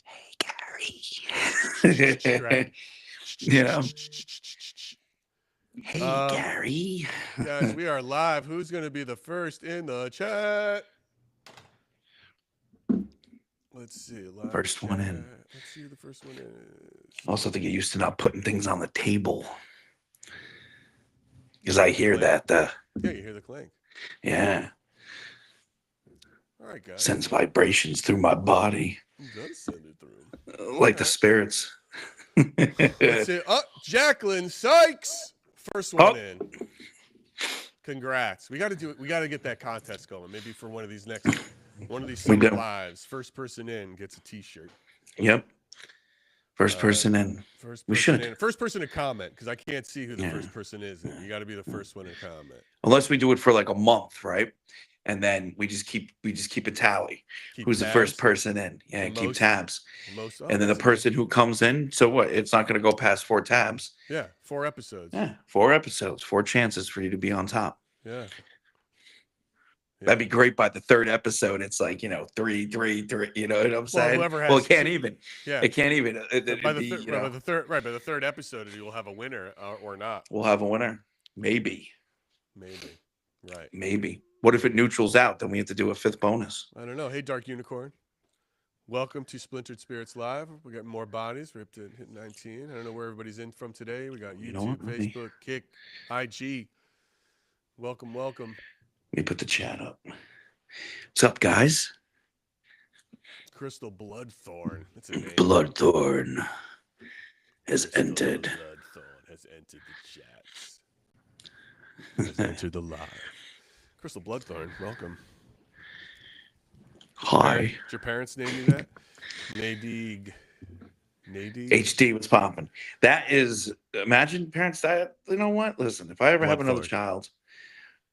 Hey, Gary. Right. You know, hey, Um, Gary. guys, we are live. Who's going to be the first in the chat? Let's see. Live First one chat. in. Let's see who the first one is. Also, have to get used to not putting things on the table because I The hear clank. that. Yeah, you hear the clank. Yeah, All right, guys. sends vibrations through my body, It does send it through. All like the right. spirits. Let's see. Oh, Jacqueline Sykes. First one Oh, in. Congrats. We got to do it. We got to get that contest going. Maybe for one of these we summer do. lives. First person in gets a T-shirt. Yep. First person in. First We person should. in. First person to comment because I can't see who the Yeah. first person is. You got to be the first one to comment. Unless we do it for like a month, right? And then we just keep a tally. Keep Who's the first tabs. person in? Yeah, The keep most- tabs. Most. Oh, And then the that's good. person who comes in. So what? It's not going to go past 4 tabs. Yeah, 4 episodes. Yeah, 4 episodes, 4 chances for you to be on top. Yeah. That'd be great. By the 3rd episode, it's like 3, 3, 3. You know what I'm saying? whoever Well, has it can't two- even. Yeah. It can't even. By the third episode, you will have a winner or not. We'll have a winner. Maybe. Right. Maybe. What if it neutrals out? Then we have to do a 5th bonus. I don't know. Hey, Dark Unicorn. Welcome to Splintered Spirits Live. We got more bodies. We're up to hit 19. I don't know where everybody's in from today. We got YouTube, Facebook, Kick, IG. Welcome. Let me put the chat up. What's up, guys? Crystal Bloodthorn. That's a name. Bloodthorn has entered. Bloodthorn has entered the chats. Has entered the live. Crystal Bloodthorn, welcome. Hi. Did your parents name you that? Nadine. HD was popping. That is, imagine parents that. You know what? Listen, if I ever have another child,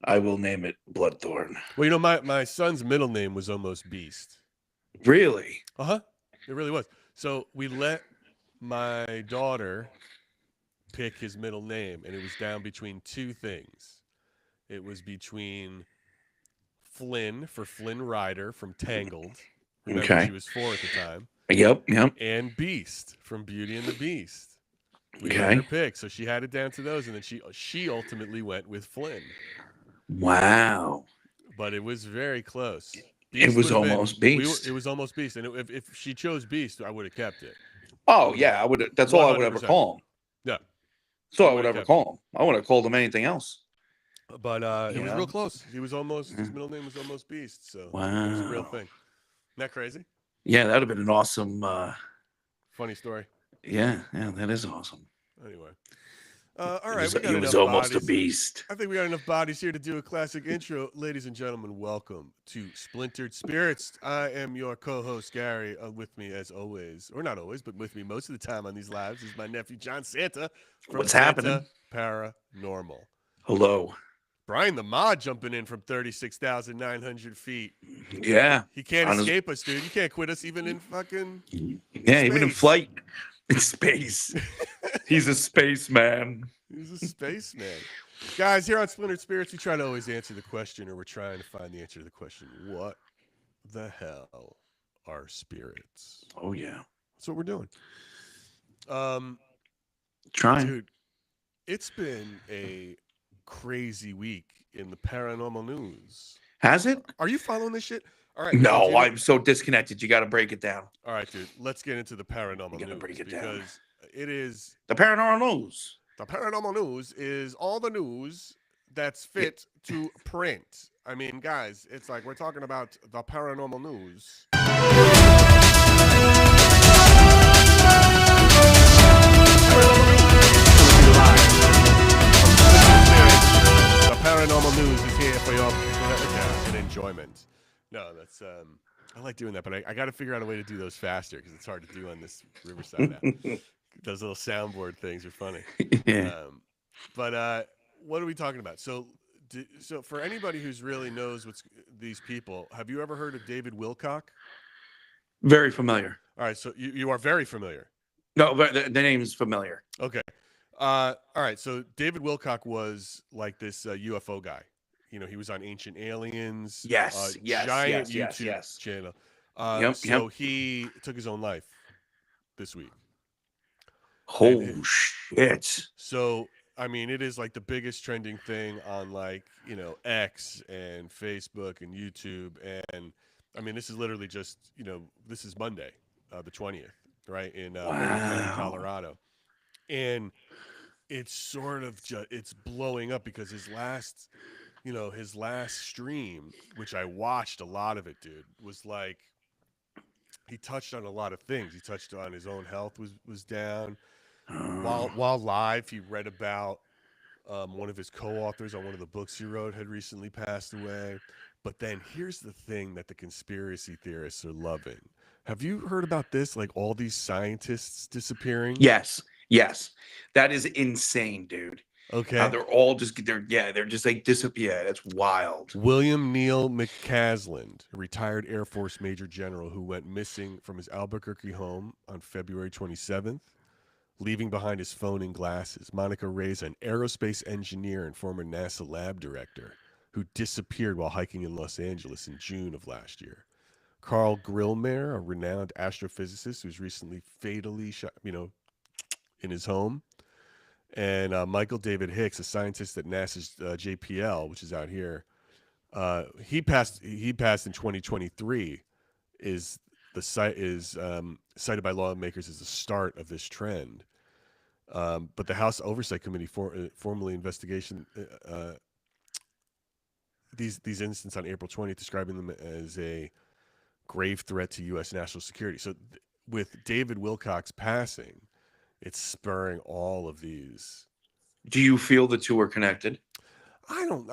I will name it Bloodthorn. Well, my son's middle name was almost Beast. Really? It really was. So we let my daughter pick his middle name, and it was down between 2 things. It was between Flynn for Flynn Rider from Tangled. Remember, she was 4 at the time. Yep. And Beast from Beauty and the Beast. We Okay. let her pick, so she had it down to those, and then she ultimately went with Flynn. Wow. But it was very close. It was almost Beast. It was almost Beast, and if she chose Beast, I would have kept it. Oh yeah, I would. That's 100%. All I would ever call him. Yeah. That's all I would ever call him. I wouldn't have called him anything else. But it was real close. He was almost his middle name was almost Beast. So wow, it was a real thing. Isn't that crazy? Yeah, that'd have been an awesome, funny story. Yeah, that is awesome. Anyway, all right, he was almost bodies. a beast. I think we got enough bodies here to do a classic intro, ladies and gentlemen. Welcome to Splintered Spirits. I am your co-host Gary. With me, as always, or not always, but with me most of the time on these lives is my nephew John Santa. From What's Santa happening? Paranormal. Hello. Brian the Mod jumping in from 36,900 feet. Yeah. He can't escape us, dude. You can't quit us even in fucking space. Even in flight. In space. He's a spaceman. He's a spaceman. Guys, here on Splintered Spirits, we try to always answer the question, or we're trying to find the answer to the question, what the hell are spirits? Oh, yeah. That's what we're doing. Trying. Dude, it's been a crazy week in the paranormal news. Has it? Are you following this shit? All right. No, I'm so disconnected. You got to break it down. All right, dude. Let's get into the paranormal news. Break it because down. It is the paranormal news. The paranormal news is all the news that's fit to print. I mean, guys, it's like we're talking about the paranormal news. The paranormal news is here for your pleasure and enjoyment. No, that's I like doing that, but I got to figure out a way to do those faster because it's hard to do on this Riverside app. Those little soundboard things are funny. Yeah. But what are we talking about? So for anybody who's really knows what's these people, have you ever heard of David Wilcock? Very familiar. All right, so you are very familiar. No, but the name is familiar. Okay. All right, so David Wilcock was like this UFO guy. You know, he was on Ancient Aliens. Yes, giant YouTube channel. So he took his own life this week. Oh shit! So I mean, it is like the biggest trending thing on like X and Facebook and YouTube, and I mean this is literally just this is Monday, the 20th, right in Boulder County, Colorado, and it's sort of it's blowing up because his last stream, which I watched a lot of it, dude, was like he touched on a lot of things. He touched on his own health was down. While live, he read about one of his co-authors on one of the books he wrote had recently passed away. But then here's the thing that the conspiracy theorists are loving. Have you heard about this? Like all these scientists disappearing? Yes. That is insane, dude. Okay. How they're all just they're just like disappear. That's wild. William Neal McCasland, a retired Air Force Major General who went missing from his Albuquerque home on February 27th, leaving behind his phone and glasses. Monica Reza, an aerospace engineer and former NASA lab director, who disappeared while hiking in Los Angeles in June of last year. Carl Grillmeyer, a renowned astrophysicist who's recently fatally shot, in his home. And Michael David Hicks, a scientist at NASA's JPL, which is out here, he passed in 2023. Is cited by lawmakers as the start of this trend. But the House Oversight Committee formally investigation these incidents on April 20th, describing them as a grave threat to U.S. national security. So with David Wilcox passing, it's spurring all of these. Do you feel the two are connected? I don't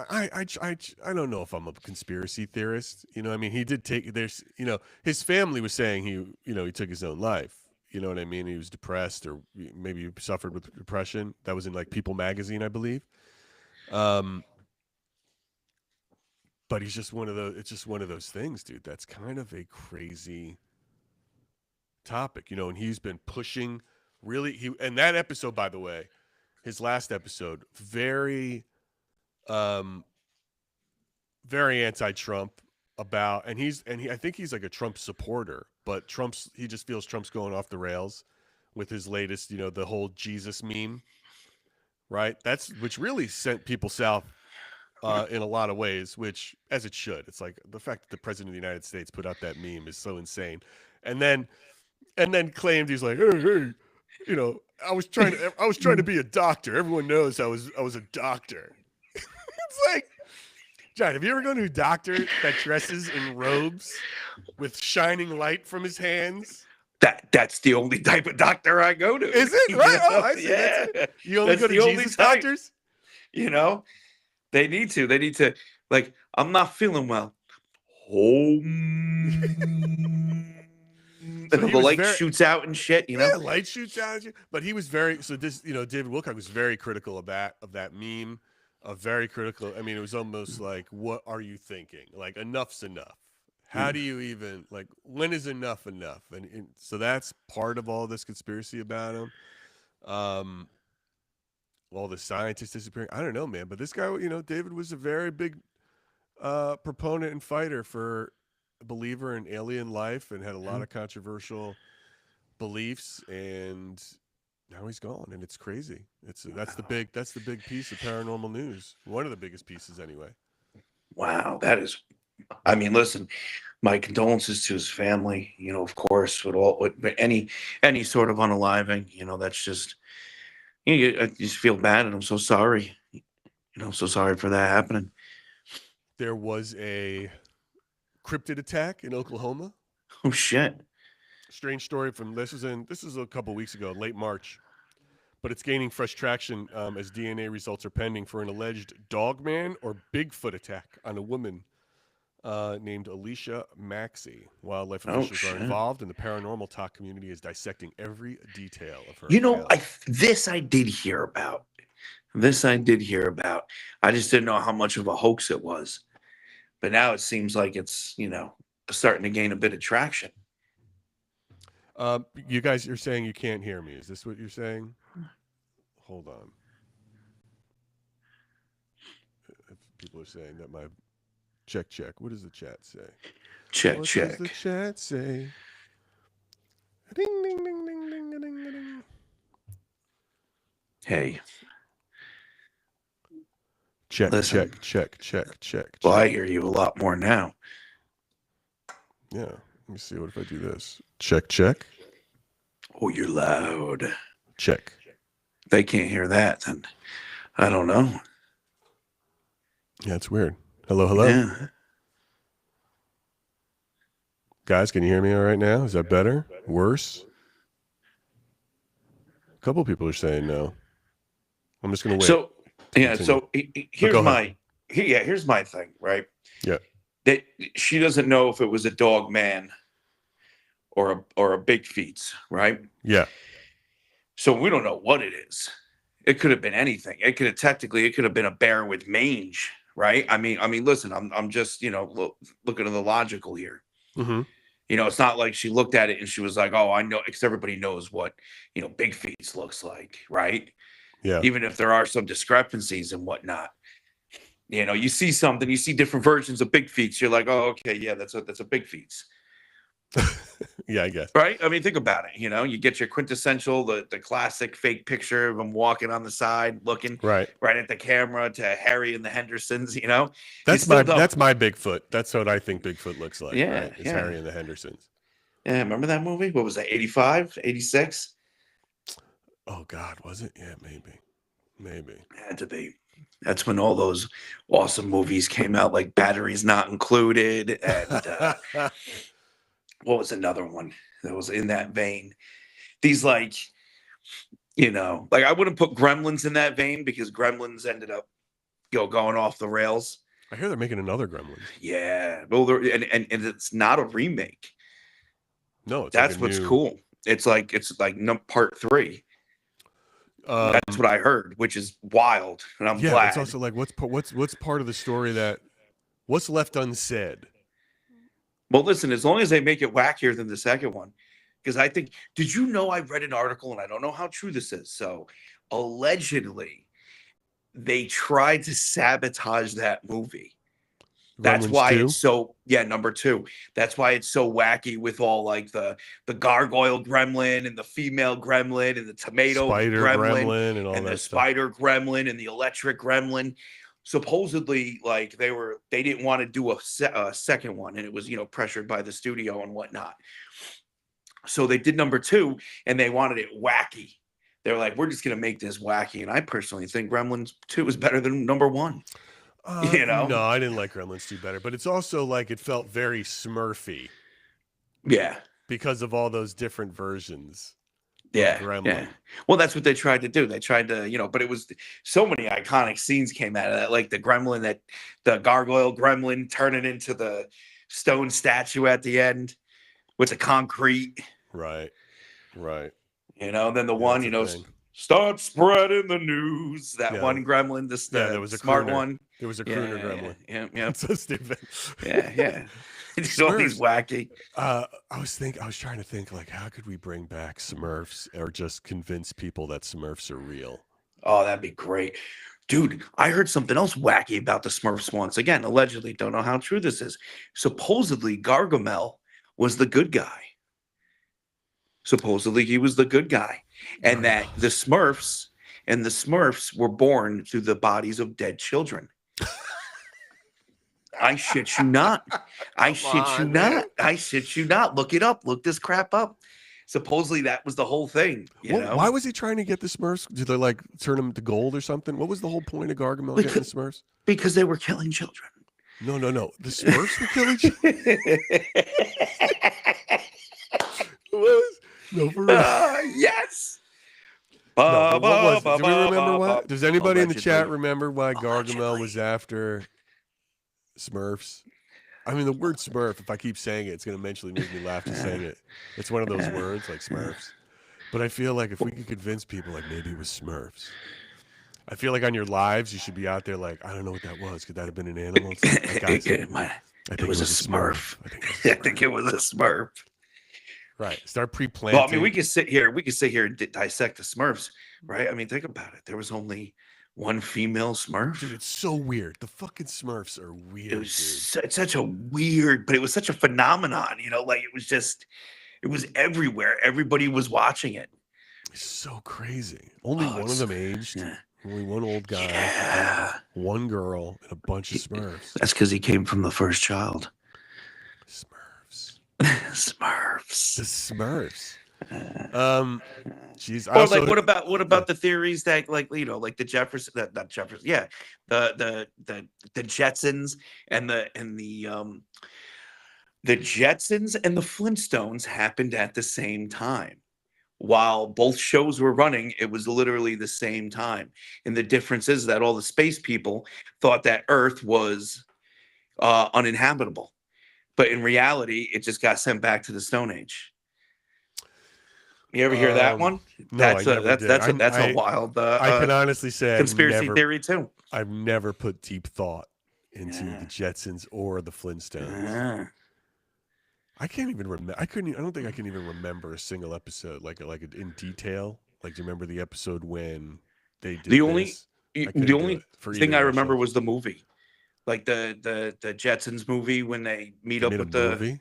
know if I'm a conspiracy theorist. I mean, he did take his family was saying he took his own life. You know what I mean? He was depressed or maybe he suffered with depression. That was in like People magazine, I believe. But he's just it's just one of those things, dude. That's kind of a crazy topic, and he's been pushing really and that episode, by the way, his last episode, very anti-Trump I think he's like a Trump supporter, but he just feels Trump's going off the rails with his latest, the whole Jesus meme, right? Which really sent people south in a lot of ways, which as it should. It's like the fact that the president of the United States put out that meme is so insane. And then claimed he's like, hey, I was trying to be a doctor. Everyone knows I was a doctor. It's like, John, have you ever gone to a doctor that dresses in robes with shining light from his hands? That's the only type of doctor I go to. Is it? Right? Oh, I see. Yeah. You only go to Jesus doctors? They need to, like, I'm not feeling well. So the light shoots out and shit, Yeah, light shoots out. But he was David Wilcox was very critical of that meme. Very critical. I mean, it was almost like, what are you thinking? Like, enough's enough. How do you even, like, when is enough enough? And so that's part of all this conspiracy about him. All the scientists disappearing. I don't know, man. But this guy, David was a very big proponent and fighter for a believer in alien life and had a lot of controversial beliefs, and now he's gone, and it's crazy. That's the big piece of paranormal news. One of the biggest pieces, anyway. Wow, that is. I mean, listen, my condolences to his family. Of course, with any sort of unaliving. That's just. I just feel bad, and I'm so sorry. I'm so sorry for that happening. There was a cryptid attack in Oklahoma. Oh shit! Strange story from this is a couple weeks ago, late March, but it's gaining fresh traction as DNA results are pending for an alleged Dogman or Bigfoot attack on a woman named Alicia Maxey. Wildlife officials are involved, and the paranormal talk community is dissecting every detail of her. This I did hear about. I just didn't know how much of a hoax it was, but now it seems like it's starting to gain a bit of traction. You guys, you're saying you can't hear me. Is this what you're saying? Hold on. If people are saying that my check. What does the chat say? Check. What does the chat say? Ding, ding, ding, ding, ding. Hey, Check, listen. check. Well, I hear you a lot more now. Yeah. Let me see. What if I do this? Check. Oh, you're loud. Check. They can't hear that, then I don't know. Yeah, it's weird. Hello. Yeah. Guys, can you hear me all right now? Is that better? Worse? A couple people are saying no. I'm just gonna wait. So yeah. Continue. So here's go my here's my thing. Right. Yeah. That she doesn't know if it was a dog man or a big feets. Right. Yeah. So we don't know what it is. It could have been anything. It could have been a bear with mange. Right. I mean, listen. I'm just looking at the logical here. Mm-hmm. It's not like she looked at it and she was like, "Oh, I know," because everybody knows what big feet looks like, right? Yeah. Even if there are some discrepancies and whatnot. You see something, you see different versions of big feet. You're like, "Oh, okay, yeah, that's a big feet." Yeah, I guess. Right? I mean, think about it. You get your quintessential, the classic fake picture of him walking on the side, looking right at the camera to Harry and the Hendersons. That's my Bigfoot. That's what I think Bigfoot looks like. Yeah, right? It's Harry and the Hendersons. Yeah, remember that movie? What was that? 85, 86? Oh God, was it? Yeah, maybe. Had to be. That's when all those awesome movies came out, like Batteries Not Included, and what was another one that was in that vein? These like I wouldn't put Gremlins in that vein because Gremlins ended up going off the rails. I hear they're making another Gremlins. Yeah, well, and it's not a remake. No, that's what's cool. It's like part 3. That's what I heard, which is wild, and I'm glad. It's also like what's part of the story what's left unsaid. Well, listen, as long as they make it wackier than the second one, because I think, did you know I read an article, and I don't know how true this is. So allegedly, they tried to sabotage that movie. That's why it's so number 2. That's why it's so wacky with all like the gargoyle gremlin and the female gremlin and the tomato gremlin and all that stuff. Spider gremlin and the electric gremlin. Supposedly, like they didn't want to do a second one, and it was pressured by the studio and whatnot. So they did number 2, and they wanted it wacky. They're like, we're just gonna make this wacky, and I personally think Gremlins 2 is better than number 1. No, I didn't like Gremlins 2 better, but it's also like it felt very Smurfy. Yeah, because of all those different versions. Yeah. Well, that's what they tried to do. They tried to, but it was so many iconic scenes came out of that, like the gremlin, the gargoyle gremlin turning into the stone statue at the end with the concrete. Right. Then the one, start spreading the news. That one gremlin, there was a smart one. There was a crooner gremlin. Yeah. That's so stupid. Yeah. It's always wacky. I was trying to think, like, how could we bring back Smurfs or just convince people that Smurfs are real? Oh, that'd be great. Dude, I heard something else wacky about the Smurfs once. Again, allegedly, don't know how true this is. Supposedly, Gargamel was the good guy. Supposedly, he was the good guy. And that the Smurfs were born through the bodies of dead children. I shit you not. I shit you not. Look it up. Look this crap up. Supposedly that was the whole thing. Why was he trying to get the Smurfs? Did they like turn them to gold or something? What was the whole point of Gargamel getting the Smurfs? Because they were killing children. No. The Smurfs were killing children. No, for real. Yes. No, what was it? Do we remember why? Does anybody in the chat remember why Gargamel was after Smurfs? I mean, the word Smurf, if I keep saying it, it's going to eventually make me laugh just saying it. It's one of those words like Smurfs. But I feel like if we could convince people, like maybe it was Smurfs. I feel like on your lives, you should be out there like, I don't know what that was. Could that have been an animal? It was a Smurf. I think it was a Smurf. Right. Start pre-planting. Well, I mean, we could sit here and dissect the Smurfs, right? I mean, think about it. There was only one female Smurf. Dude, it's so weird. The fucking Smurfs are weird. It was such a weird, but it was such a phenomenon, like it was everywhere. Everybody was watching it, It's so crazy. Only one of it's- them aged. Yeah. Only one old guy, Yeah. one girl, and a bunch of Smurfs. That's because he came from the first child. Smurfs. The Smurfs. Smurfs. Jeez. I Or also, like, what about the theories that, like, you know, like the Jefferson, not Jefferson, yeah, the Jetsons and the Jetsons and the Flintstones happened at the same time. While both shows were running, it was literally the same time. And the difference is that all the space people thought that Earth was uninhabitable, but in reality, it just got sent back to the Stone Age. You ever hear that one? No, I never did. That's a wild I can honestly say conspiracy theory too. I've never put deep thought into Yeah. the Jetsons or the Flintstones. Yeah. I can't even remember. I don't think I can even remember a single episode like in detail. Like, do you remember the episode when they did The only this? I couldn't the do only it for thing either I of those remember shows. was the movie, like the Jetsons movie when they meet They up made a with the movie.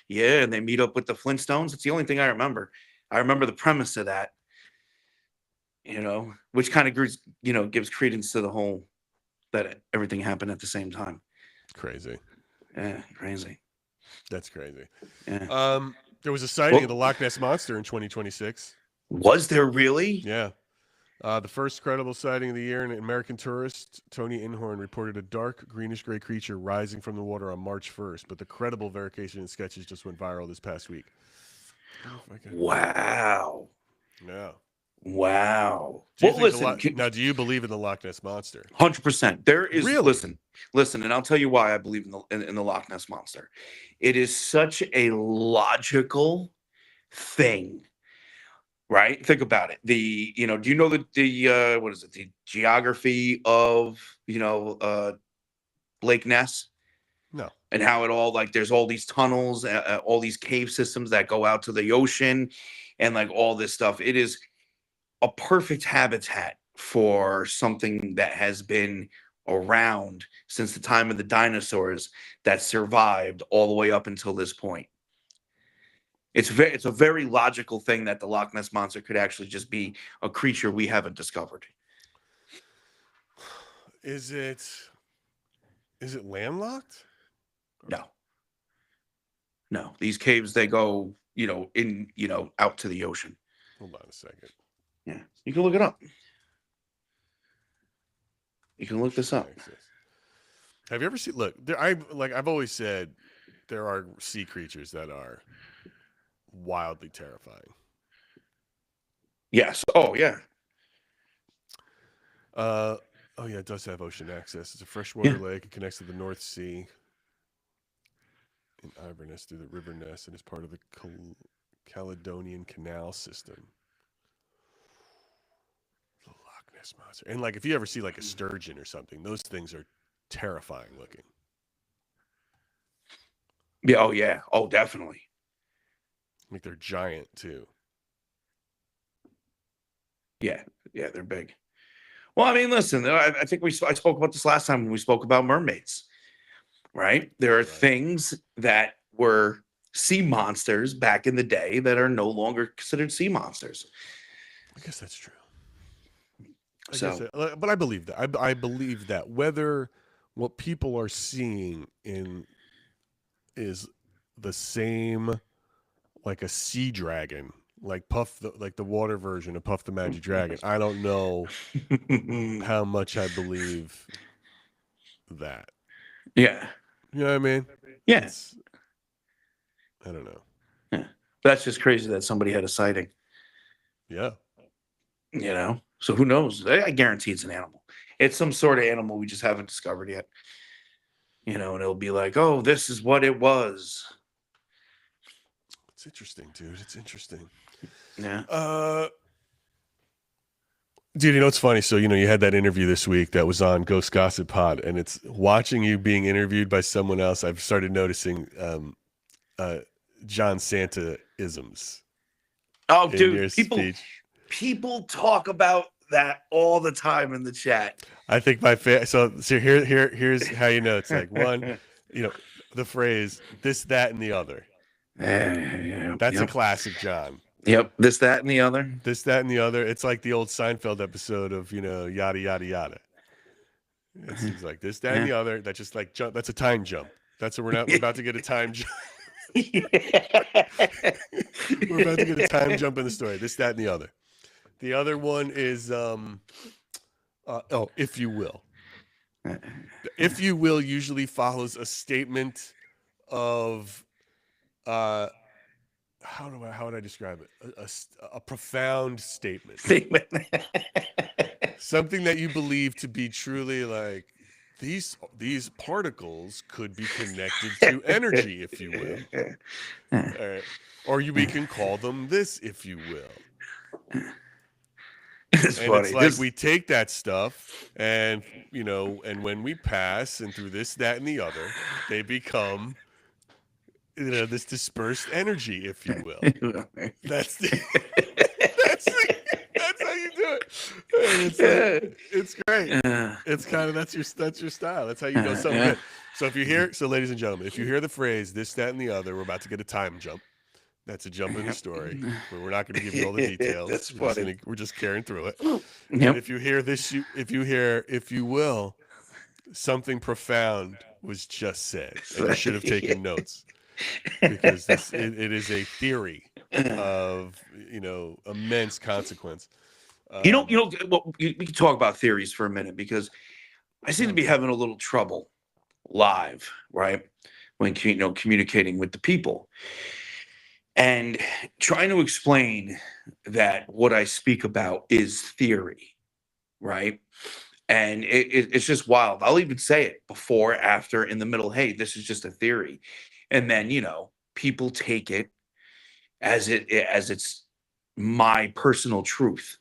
yeah, and they meet up with the Flintstones. It's the only thing I remember. I remember the premise of that, you know, which kind of gives credence to the whole that everything happened at the same time. Crazy. Yeah, crazy. That's crazy. Yeah. There was a sighting of the Loch Ness Monster in 2026. Was there really? Yeah. The first credible sighting of the year, an American tourist, Tony Inhorn, reported a dark greenish-gray creature rising from the water on March 1st, but the credible verification and sketches just went viral this past week. Wow. Yeah. Wow. Do you Well, listen. now, do you believe in the Loch Ness Monster? 100%. There is Really? listen, and I'll tell you why I believe in the Loch Ness Monster. It is such a logical thing, right? Think about it. Do you know the what is it? The geography of Lake Ness? No. And how it all, like, there's all these tunnels, all these cave systems that go out to the ocean, and like all this stuff. It is a perfect habitat for something that has been around since the time of the dinosaurs that survived all the way up until this point. It's a very logical thing that the Loch Ness Monster could actually just be a creature we haven't discovered. Is it landlocked? No, these caves, they go, out to the ocean. Hold on a second. Yeah, you can look it up. You can look this up. Have you ever seen? Look, I've always said, there are sea creatures that are wildly terrifying. Yes. Oh yeah. Oh yeah, it does have ocean access. It's a freshwater lake. It connects to the North Sea in Inverness through the River Ness and is part of the Caledonian Canal system. The Loch Ness Monster. And like, if you ever see like a sturgeon or something, those things are terrifying looking. Yeah. Oh yeah. Oh, definitely. Like, they're giant too. Yeah. Yeah, they're big. Well, I mean, listen, I think I spoke about this last time when we spoke about mermaids, right? There are things that were sea monsters back in the day that are no longer considered sea monsters. I guess that's true. But I believe that. I believe that whether what people are seeing is the same, like a sea dragon, like the water version of Puff the Magic Dragon. I don't know how much I believe that. Yeah. You know what I mean? Yeah. I don't know. Yeah. That's just crazy that somebody had a sighting. Yeah. So who knows? I guarantee it's an animal. It's some sort of animal we just haven't discovered yet. And it'll be like, oh, this is what it was. It's interesting, dude. It's interesting. Yeah. Dude, it's funny. So, you had that interview this week that was on Ghost Gossip Pod, and it's watching you being interviewed by someone else. I've started noticing John Santa isms. Oh, dude, people talk about that all the time in the chat. I think so here's how it's like, one, the phrase this, that, and the other. That's a classic John. Yep. This, that, and the other. This, that, and the other. It's like the old Seinfeld episode of, yada, yada, yada. It's like this, that, and the other. That's just like jump. That's a time jump. That's what we're about to get a time jump. We're about to get a time jump in the story. This, that, and the other. The other one is, if you will. If you will usually follows a statement of, how would I describe it? A profound statement. Something that you believe to be truly like, these particles could be connected to energy, if you will. All right. Or we can call them this, if you will. It's and funny. It's like we take that stuff and, and when we pass and through this, that, and the other, they become, this dispersed energy, if you will. That's how you do it. It's great. It's kind of, that's your style. That's how you know something good. So ladies and gentlemen, if you hear the phrase this, that, and the other, we're about to get a time jump. That's a jump in the story. We're not going to give you all the details. That's funny. We're just carrying through it. Yep. And if you hear this, if you will, something profound was just said, and you should have taken notes, because it is a theory of immense consequence. Well, we can talk about theories for a minute, because I seem to be having a little trouble live, right? When communicating with the people and trying to explain that what I speak about is theory, right? And it's just wild. I'll even say it before, after, in the middle. Hey, this is just a theory, and then people take it as it's my personal truth.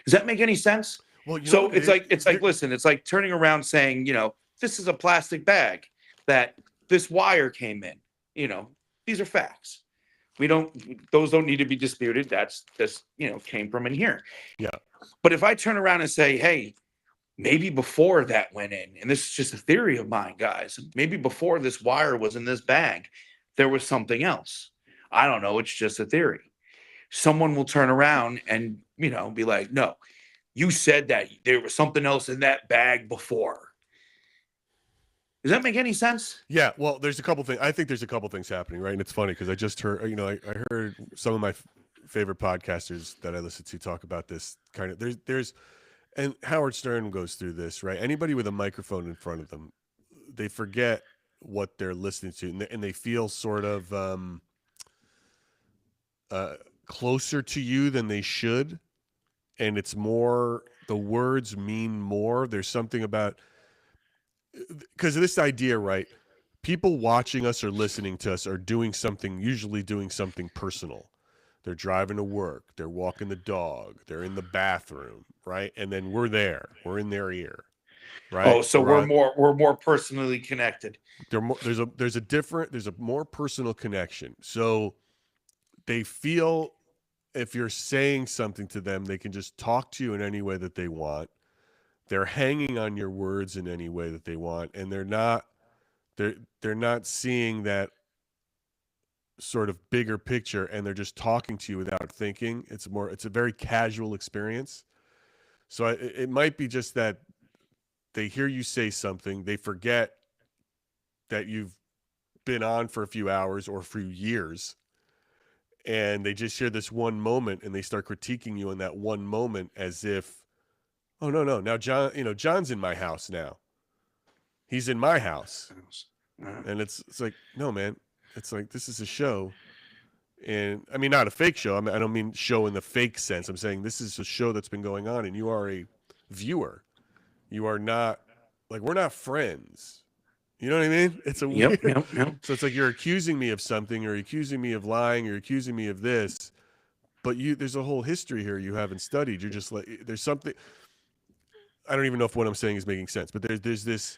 Does that make any sense? Well, so it's like, listen, it's like turning around saying, this is a plastic bag that this wire came in. These are facts. Those don't need to be disputed. That's just, came from in here. Yeah. But if I turn around and say, hey, maybe before that went in, and this is just a theory of mine, guys, maybe before this wire was in this bag, there was something else. I don't know. It's just a theory. Someone will turn around and, be like, no, you said that there was something else in that bag before. Does that make any sense? Yeah. Well, there's a couple things. I think there's a couple things happening, right? And it's funny because I just heard, I heard some of my favorite podcasters that I listen to talk about this kind of, and Howard Stern goes through this, right? Anybody with a microphone in front of them, they forget what they're listening to, and they feel sort of closer to you than they should. And it's more, the words mean more. There's something about, because of this idea, right? People watching us or listening to us are usually doing something personal. They're driving to work. They're walking the dog. They're in the bathroom, right? And then we're there. We're in their ear, right? Oh, so we're more personally connected. There's a more personal connection. So they feel if you're saying something to them, they can just talk to you in any way that they want. They're hanging on your words in any way that they want, and they're not seeing that sort of bigger picture, and they're just talking to you without thinking. It's a very casual experience. So it might be just that they hear you say something, they forget that you've been on for a few hours or a few years, and they just hear this one moment and they start critiquing you in that one moment as if, oh, no, now John's in my house now. He's in my house. And it's like, no, man, it's like, this is a show. And I mean, not a fake show. I don't mean show in the fake sense. I'm saying this is a show that's been going on, and you are a viewer. You are not, like, we're not friends. You know what I mean? It's a weird. Yep. So it's like you're accusing me of something, or accusing me of lying, or accusing me of this, but there's a whole history here you haven't studied. You're just like, there's something. I don't even know if what I'm saying is making sense, but there's this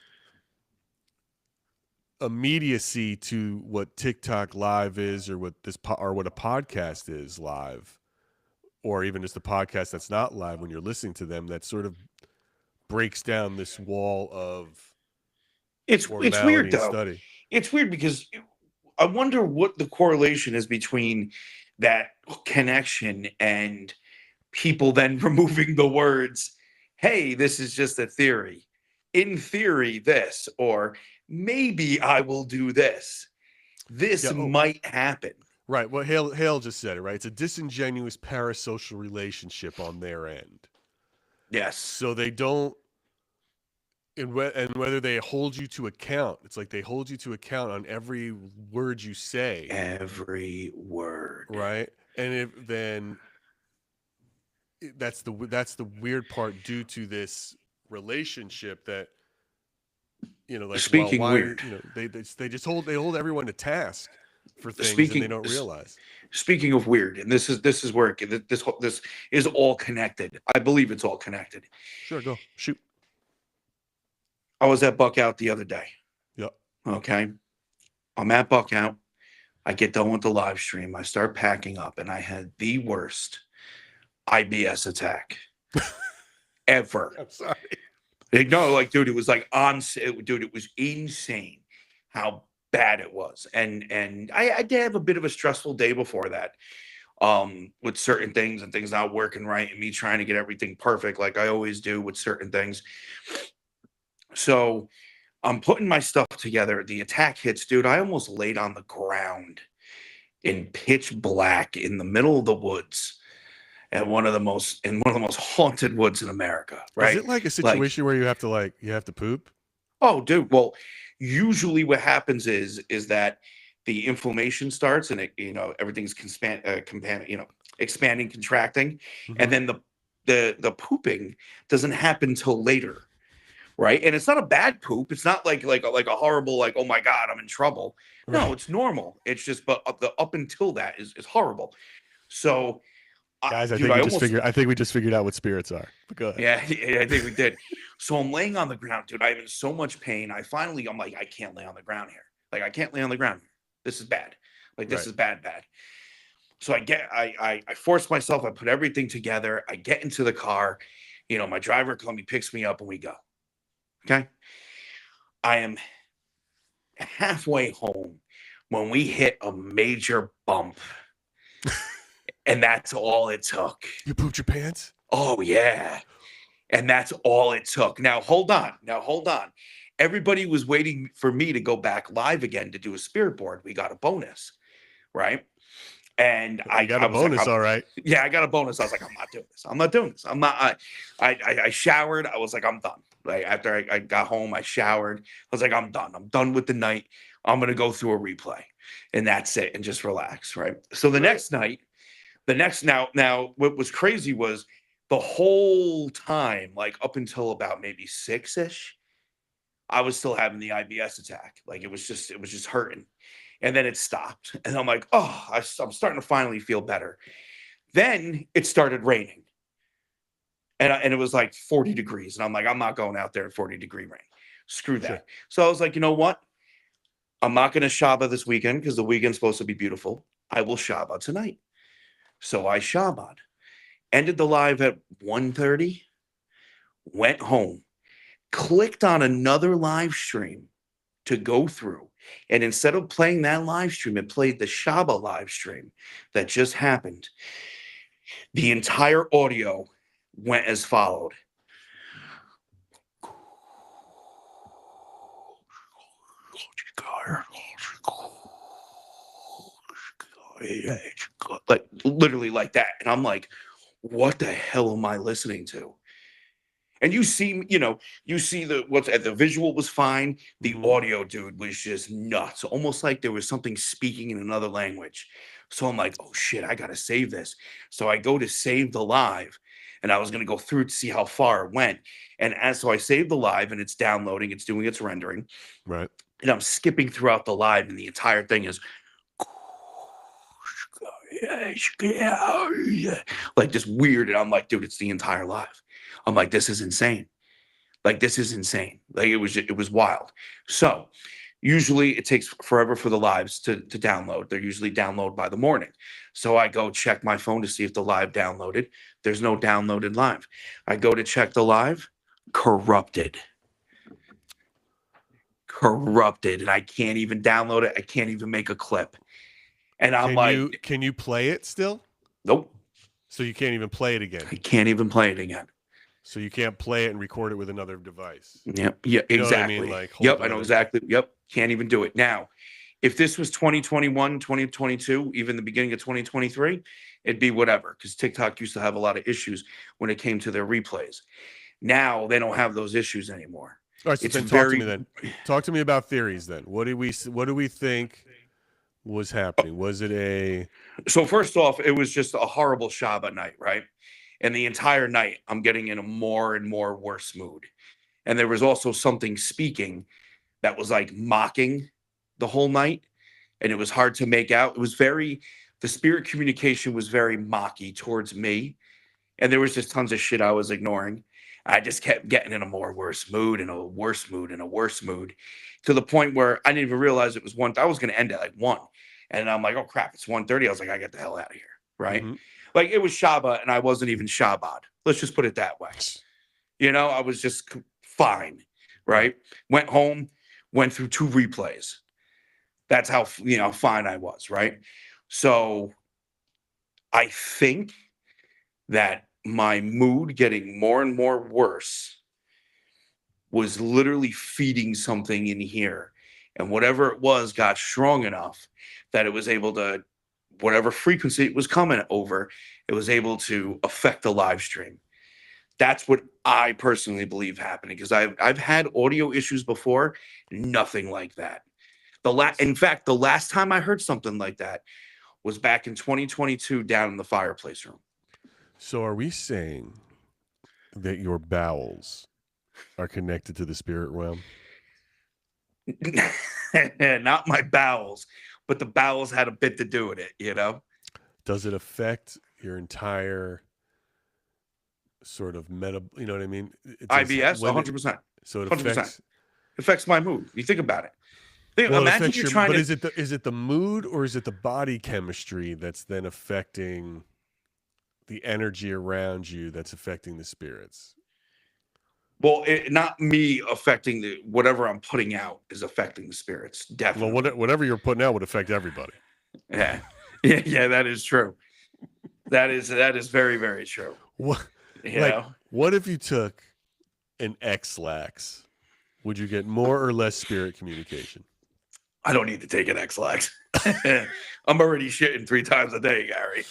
immediacy to what TikTok live is, or what a podcast is live, or even just a podcast that's not live when you're listening to them, that sort of breaks down this wall of it's weird though. Study. It's weird because I wonder what the correlation is between that connection and people then removing the words, hey, this is just a theory. In theory, this, or maybe I will do this. This Yeah. Oh, might happen. right. Well, Hale just said it, right? It's a disingenuous parasocial relationship on their end. Yes. So they don't, and whether they hold you to account, it's like they hold you to account on every word you say, Every word. right? And that's the weird part due to this relationship that, like, well, Speaking why, weird. they just hold everyone to task for things and they Speaking don't realize. speaking of weird, and this is where this is all connected. I believe it's all connected. Sure, go shoot. I was at Buckout the other day. Yep. Okay. I'm at Buckout. I get done with the live stream. I start packing up, and I had the worst IBS attack ever. I'm sorry. No, like, dude, it was like dude, it was insane how bad it was. And I did have a bit of a stressful day before that, with certain things and things not working right, and me trying to get everything perfect like I always do with certain things. So I'm putting my stuff together. The attack hits, dude. I almost laid on the ground in pitch black in the middle of the woods at one of the most haunted woods in America, Is right? it like a Like, situation where you have to poop? oh, dude. Well, usually what happens is that the inflammation starts and everything's expanding, contracting, and Mm-hmm. then the pooping doesn't happen till later, right? And it's not a bad poop. It's not like a horrible, like, oh my god, I'm in trouble. No, Right. it's normal. It's just, but up until that is horrible. So, Guys, dude, I almost, I think we just figured out what spirits are. But go ahead. yeah, I think we did. So I'm laying on the ground, dude. I'm in so much pain. I'm like, I can't lay on the ground here. Like, I can't lay on the ground here. This is bad. Like, this Right. is bad. So I force myself. I put everything together. I get into the car. My driver comes, he picks me up, and we go. Okay. I am halfway home when we hit a major bump, and that's all it took. You pooped your pants? Oh yeah. And that's all it took. Now, hold on. Everybody was waiting for me to go back live again to do a spirit board. We got a bonus, right? And You got a was like, bonus, all right. yeah, I got a bonus. I was like, I'm not doing this. I'm not doing this. I'm not. I showered. I was like, I'm done. Like, after I got home, I showered. I was like, I'm done. I'm done with the night. I'm gonna go through a replay, and that's it, and just relax, right? So the next night, now, what was crazy was the whole time, like up until about maybe 6-ish, I was still having the IBS attack. Like, it was just hurting. And then it stopped. And I'm like, oh, I'm starting to finally feel better. Then it started raining. And it was like 40 degrees. And I'm like, I'm not going out there in 40-degree rain. Screw that. Sure. So I was like, you know what? I'm not going to Shabbat this weekend because the weekend's supposed to be beautiful. I will Shabbat tonight. So I Shabbat. Ended the live at 1:30, went home, clicked on another live stream to go through. And instead of playing that live stream, it played the Shabbat live stream that just happened. The entire audio went as followed. Like, literally like that. And I'm like, what the hell am I listening to? And you see the visual was fine. The audio, dude, was just nuts. Almost like there was something speaking in another language. So I'm like, oh shit, I gotta save this. So I go to save the live, and I was gonna go through to see how far it went. And so I saved the live, and it's downloading, it's doing its rendering. Right. And I'm skipping throughout the live, and the entire thing is like just weird. And I'm like, dude, it's the entire live. I'm like, this is insane. Like, this is insane. Like, it was wild. So usually it takes forever for the lives to download. They're usually download by the morning. So I go check my phone to see if the live downloaded. There's no downloaded live. I go to check the live, corrupted. And I can't even download it. I can't even make a clip. And I'm like, Can you play it still? Nope. So you can't even play it again. I can't even play it again. So you can't play it and record it with another device. Yep. Yeah, You know what I exactly. mean? Like, Yep. I know exactly. Yep. Can't even do it. Now, if this was 2021, 2022, even the beginning of 2023, it'd be whatever, because TikTok used to have a lot of issues when it came to their replays. Now they don't have those issues anymore. All right, so It's then very talk to me then. Talk to me about theories then. What do we think was happening? Was it a So first off, it was just a horrible Shabbat night, right? And the entire night, I'm getting in a more and more worse mood. And there was also something speaking that was like mocking the whole night, and it was hard to make out. It was the spirit communication was very mocky towards me, and there was just tons of shit I was ignoring. I just kept getting in a more worse mood and a worse mood and a worse mood, to the point where I didn't even realize it was one. I was going to end at like 1, and I'm like, oh crap, it's 1:30. I was like, I get the hell out of here, right? Mhm. Like it was Shabbat, and I wasn't even Shabbat. Let's just put it that way. I was just fine, right? Went home, went through 2 replays. That's how fine I was, right? So I think that my mood getting more and more worse was literally feeding something in here. And whatever it was got strong enough that it was able to, whatever frequency it was coming over, it was able to affect the live stream. That's what I personally believe happening, because I've had audio issues before, nothing like that. In fact, the last time I heard something like that was back in 2022 down in the fireplace room. So are we saying that your bowels are connected to the spirit realm? Not my bowels, but the bowels had a bit to do with it. Does it affect your entire sort of you know what I mean? IBS, 100%. So it 100%. Affects my mood. You think about it. Imagine you're trying but to. is it the mood, or is it the body chemistry that's then affecting the energy around you, that's affecting the spirits? Well, not me affecting whatever I'm putting out is affecting the spirits. Definitely. Well, whatever you're putting out would affect everybody. Yeah. Yeah, that is true. That is very, very true. What if you took an X-Lax? Would you get more or less spirit communication? I don't need to take an X-Lax. I'm already shitting 3 times a day, Gary.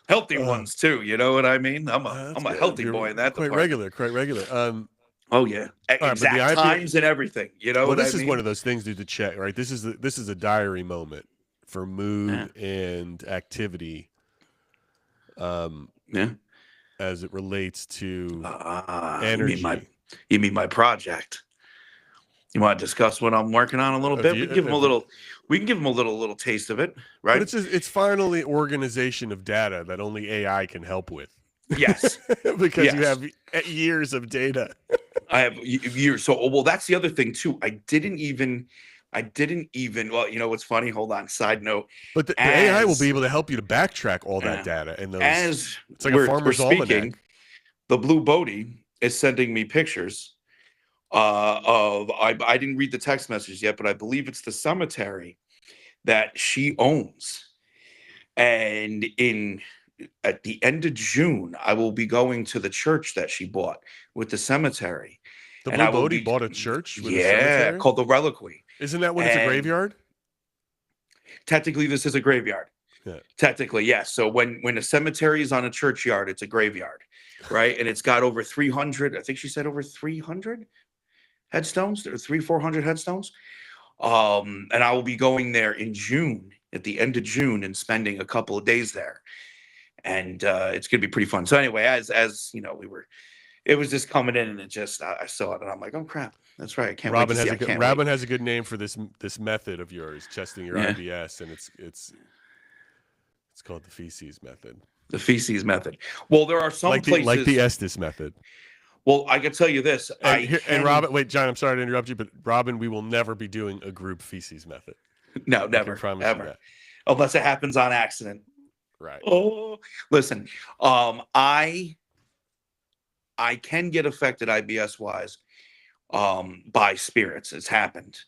Healthy ones too, you know what I mean? I'm a healthy boy in that department. Quite regular. Oh yeah, exact times and everything. You know. Well, this is one of those things, dude, to check. Right, this is a diary moment for mood and activity. As it relates to energy. You mean my project? You want to discuss what I'm working on a little bit? We can give them a little taste of it, right? But it's finally organization of data that only AI can help with. Yes, because you have years of data. I have years. So, well, that's the other thing too. I didn't even. Well, you know what's funny? Hold on. Side note. But the AI will be able to help you to backtrack all that data. And it's like a farmer's almanac. The Blue Bodhi is sending me pictures of. I didn't read the text message yet, but I believe it's the cemetery that she owns. And at the end of June, I will be going to the church that she bought with the cemetery. The Blue Bodhi bought a church with a cemetery? Called the Reliquary. Isn't that when it's a graveyard? Technically, this is a graveyard. Yeah. Technically, yes. So when a cemetery is on a churchyard, it's a graveyard, right? And it's got over 300, I think she said over 300 headstones, or 400 headstones. And I will be going there in June, at the end of June, and spending a couple of days there. And it's going to be pretty fun. So anyway, as you know, it was just coming in, and I saw it, and I'm like, oh crap, that's right. I can't wait to see. Robin has a good name for this method of yours, testing your IBS, and it's called the feces method. The feces method. Well, there are some places like the Estes method. Well, I can tell you this. And Robin, wait, John, I'm sorry to interrupt you, but Robin, we will never be doing a group feces method. No, never, ever, unless it happens on accident. Right. Oh, listen, I can get affected IBS wise by spirits. It's happened.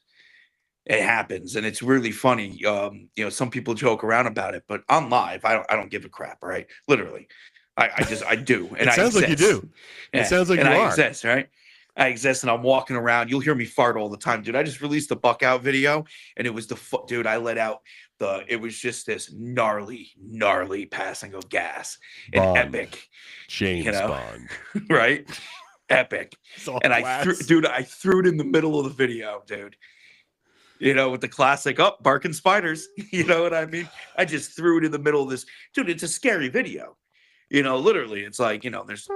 It happens, and it's really funny. You know, some people joke around about it, but on live, I don't give a crap, right? Literally, I do, and It I sounds like you exist. do. It Yeah, sounds like and you I are. exist, right? I exist, and I'm walking around. You'll hear me fart all the time, dude. I just released the buck out video, and it was dude. I let out the. It was just this gnarly passing of gas, an Bond. epic, you James know, Bond. right? Epic. It's all And glass. I threw it in the middle of the video, dude. You know, with the classic up barking spiders. You know what I mean? I just threw it in the middle of this. Dude, it's a scary video. You know, literally, it's like, you know, there's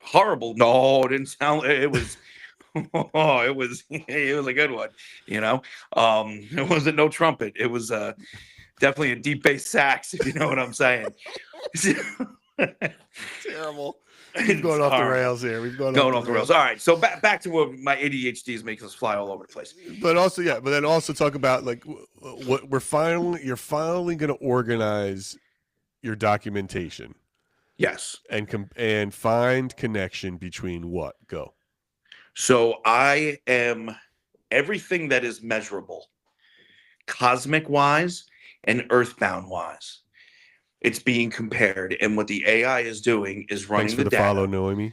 horrible. No, it didn't sound it was oh, it was a good one, you know. It wasn't no trumpet. It was definitely a deep bass sax, if you know what I'm saying. Terrible. We've gone It's off the horrible. rails here. We've gone Going off the rails. All right, so back to what my ADHD is making us fly all over the place. But also, yeah, but then also talk about like what you're finally going to organize your documentation Yes. and find connection between what go. So I am everything that is measurable, cosmic wise and earthbound wise. It's being compared, and what the AI is doing is running Thanks for the data. follow, Noemi.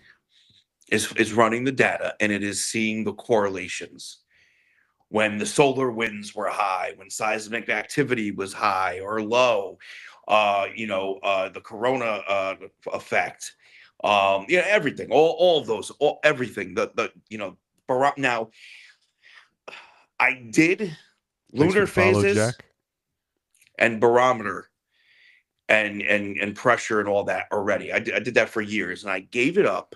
Is running the data, and it is seeing the correlations. When the solar winds were high, when seismic activity was high or low, the corona effect, everything, all of those, everything. Now I did Thanks lunar for the follow, phases Jack. and barometer and pressure and all that already. I did that for years, and I gave it up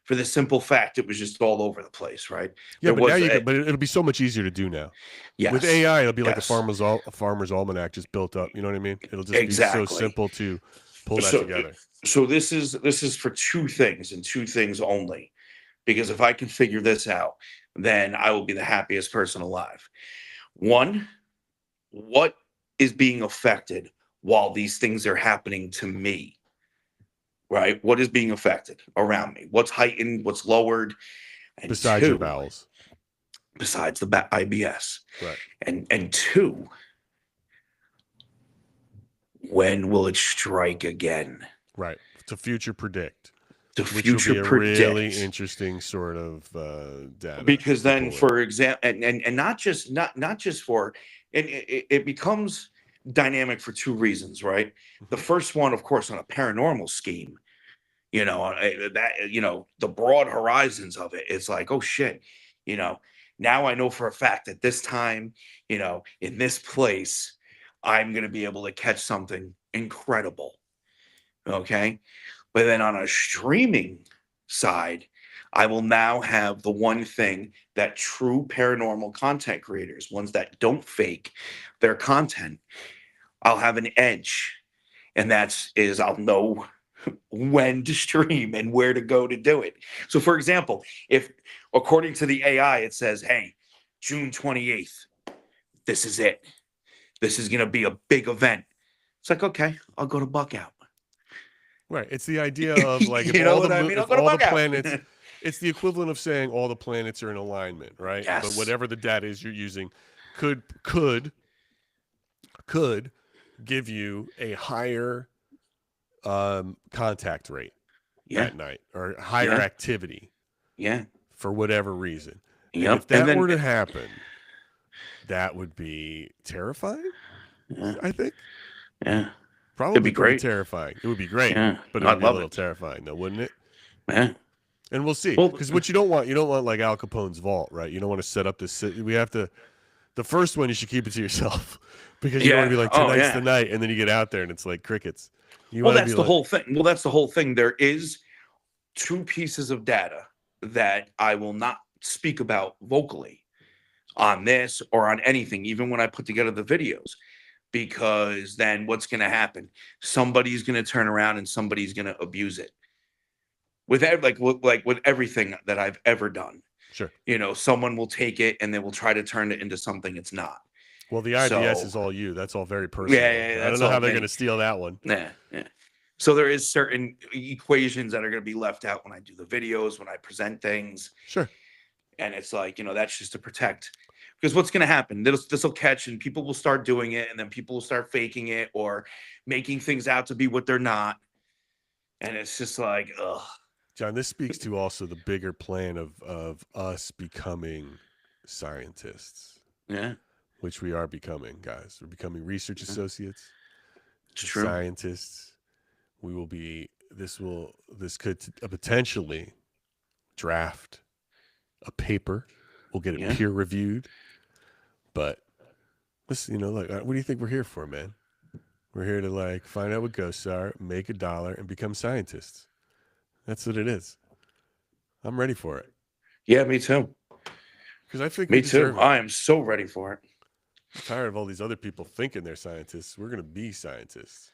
for the simple fact it was just all over the place, right? Yeah, There but now was you can, but it'll be so much easier to do now. yes, With AI, it'll be like yes, a farmer's almanac just built up. You know what I mean? It'll just be so exactly. simple to pull that So, together. so this is for two things and two things only, because if I can figure this out, then I will be the happiest person alive. One, what is being affected while these things are happening to me? Right? What is being affected around me? What's heightened? What's lowered? And Besides your bowels. Besides the IBS. Right. And two, when will it strike again? Right. To future predict. To which future will be a predict. Really interesting sort of data. Because then, for example, and not just for, and it becomes dynamic for two reasons, right? The first one, of course, on a paranormal scheme, the broad horizons of it. It's like, oh shit, now I know for a fact that this time, in this place, I'm going to be able to catch something incredible. Okay. But then on a streaming side, I will now have the one thing that true paranormal content creators, ones that don't fake their content, I'll have an edge. And I'll know when to stream and where to go to do it. So, for example, if according to the AI, it says, hey, June 28th, this is it. This is going to be a big event. It's like, okay, I'll go to Buck Out. Right. It's the idea of like, if all the planets, it's the equivalent of saying all the planets are in alignment, right? Yes. But whatever the data is you're using could give you a higher contact rate at night or higher activity. Yeah. For whatever reason. Yep. And if that were to happen, that would be terrifying. Yeah. I think. Yeah. Probably It'd be great. Terrifying. It would be great. Yeah. But it would be a little terrifying though, wouldn't it? Yeah. And we'll see. Because what you don't want like Al Capone's vault, right? You don't want to set up this. We have to. The first one you should keep it to yourself because you don't want to be like tonight's the night, and then you get out there and it's like crickets. That's the whole thing. Well, that's the whole thing. There is two pieces of data that I will not speak about vocally on this or on anything, even when I put together the videos, because then what's going to happen? Somebody's going to turn around and somebody's going to abuse it. With everything that I've ever done. Sure. Someone will take it and they will try to turn it into something it's not. Well, the IBS is all you. That's all very personal. Yeah, I don't know how they're going to steal that one. Yeah. So there is certain equations that are going to be left out when I do the videos, when I present things. Sure. And it's like, that's just to protect Because what's going to happen? This will catch, and people will start doing it, and then people will start faking it or making things out to be what they're not. And it's just like, ugh. John, this speaks to also the bigger plan of us becoming scientists, Yeah, which we are becoming, guys. We're becoming research associates, it's true. scientists. We will be. This could potentially draft a paper. We'll get it peer reviewed. But listen, like, what do you think we're here for, man? We're here to like find out what ghosts are, make $1, and become scientists. That's what it is. I'm ready for it. Yeah, me too. Because I think me too. I am so ready for it. I'm tired of all these other people thinking they're scientists. We're going to be scientists.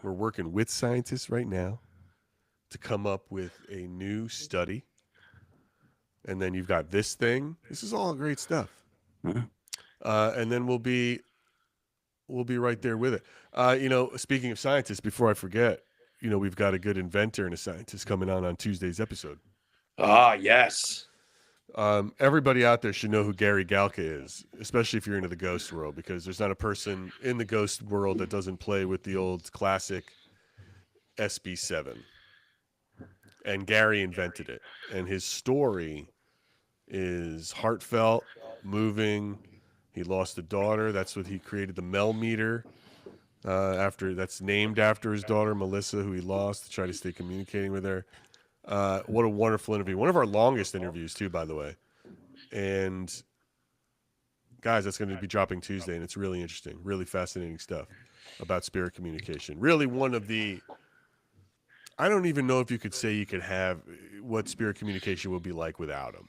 We're working with scientists right now to come up with a new study. And then you've got this thing. This is all great stuff. And then we'll be right there with it. Speaking of scientists, before I forget, we've got a good inventor and a scientist coming on Tuesday's episode. Ah, yes. Everybody out there should know who Gary Galka is, especially if you're into the ghost world, because there's not a person in the ghost world that doesn't play with the old classic SB7. And Gary invented it. And his story is heartfelt, moving. He lost a daughter. That's what he created, the Mel meter. That's named after his daughter, Melissa, who he lost, to try to stay communicating with her. What a wonderful interview. One of our longest interviews, too, by the way. And, guys, that's going to be dropping Tuesday, and it's really interesting, really fascinating stuff about spirit communication. Really one of the – I don't even know if you could say you could have what spirit communication would be like without him.